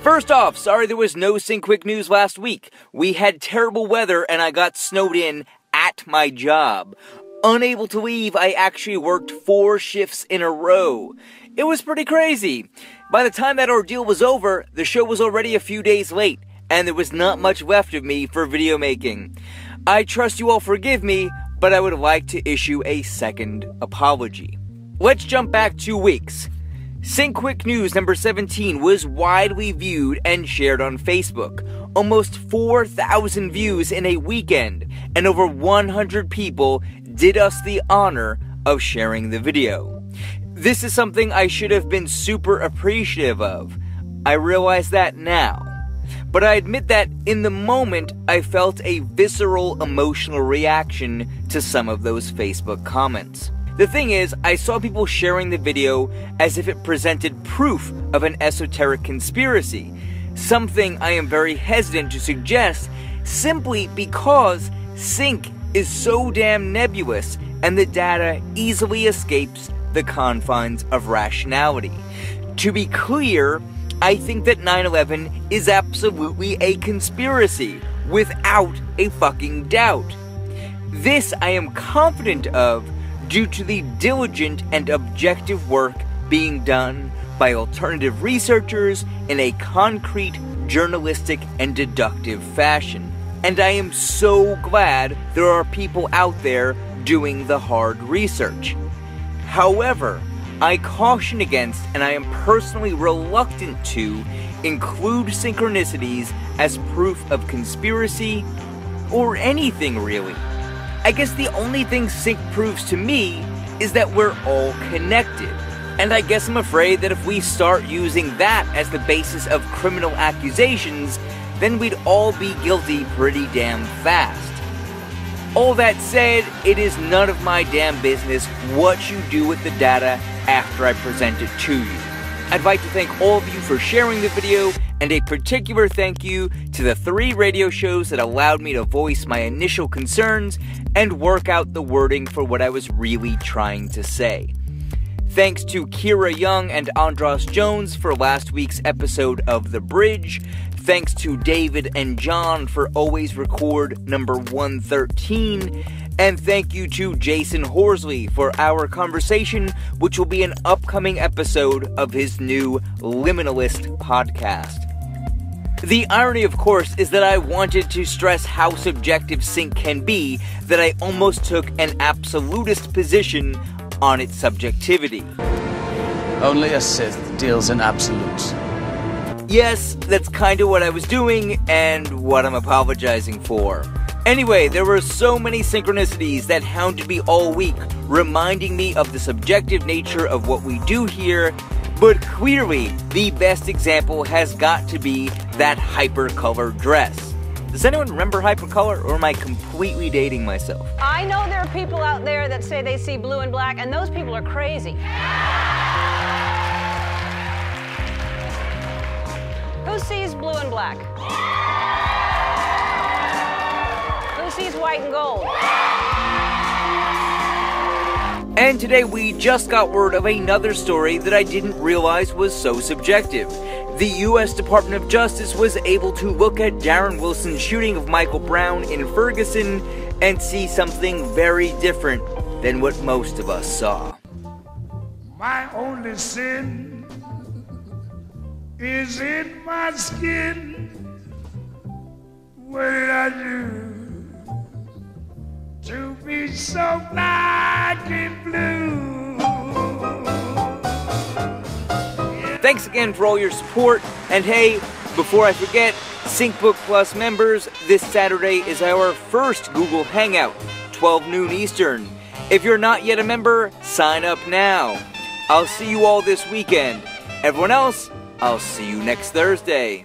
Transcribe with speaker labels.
Speaker 1: First off, sorry there was no SyncQuick news last week. We had terrible weather and I got snowed in at my job. Unable to leave, I actually worked 4 shifts in a row. It was pretty crazy. By the time that ordeal was over, the show was already a few days late, and there was not much left of me for video making. I trust you all forgive me, but I would like to issue a second apology. Let's jump back 2 weeks. SyncQuick News number 17 was widely viewed and shared on Facebook. Almost 4,000 views in a weekend, and over 100 people did us the honor of sharing the video. This is something I should have been super appreciative of. I realize that now. But I admit that in the moment, I felt a visceral emotional reaction to some of those Facebook comments. The thing is, I saw people sharing the video as if it presented proof of an esoteric conspiracy, something I am very hesitant to suggest simply because sync is so damn nebulous and the data easily escapes the confines of rationality. To be clear, I think that 9/11 is absolutely a conspiracy, without a fucking doubt. This I am confident of due to the diligent and objective work being done by alternative researchers in a concrete, journalistic, and deductive fashion. And I am so glad there are people out there doing the hard research. However, I caution against, and I am personally reluctant to, include synchronicities as proof of conspiracy, or anything really. I guess the only thing sync proves to me is that we're all connected. And I guess I'm afraid that if we start using that as the basis of criminal accusations, then we'd all be guilty pretty damn fast. All that said, it is none of my damn business what you do with the data after I present it to you. I'd like to thank all of you for sharing the video, and a particular thank you to the 3 radio shows that allowed me to voice my initial concerns and work out the wording for what I was really trying to say. Thanks to Kira Young and Andros Jones for last week's episode of The Bridge. Thanks to David and John for Always Record number 113. And thank you to Jason Horsley for our conversation, which will be an upcoming episode of his new Liminalist podcast. The irony, of course, is that I wanted to stress how subjective sync can be that I almost took an absolutist position on its subjectivity.
Speaker 2: Only a Sith deals in absolutes.
Speaker 1: Yes, that's kinda what I was doing, and what I'm apologizing for. Anyway, there were so many synchronicities that hounded me all week, reminding me of the subjective nature of what we do here, but clearly, the best example has got to be that Hypercolor dress. Does anyone remember Hypercolor, or am I completely dating myself?
Speaker 3: I know there are people out there that say they see blue and black, and those people are crazy. Who sees blue and black? Who sees white and gold?
Speaker 1: And today we just got word of another story that I didn't realize was so subjective. The U.S. Department of Justice was able to look at Darren Wilson's shooting of Michael Brown in Ferguson and see something very different than what most of us saw.
Speaker 4: My only sin is in my skin. What did I do to be so black and blue?
Speaker 1: Thanks again for all your support, and hey, before I forget, SyncBook Plus members, this Saturday is our first Google Hangout, 12 noon Eastern. If you're not yet a member, sign up now. I'll see you all this weekend. Everyone else, I'll see you next Thursday.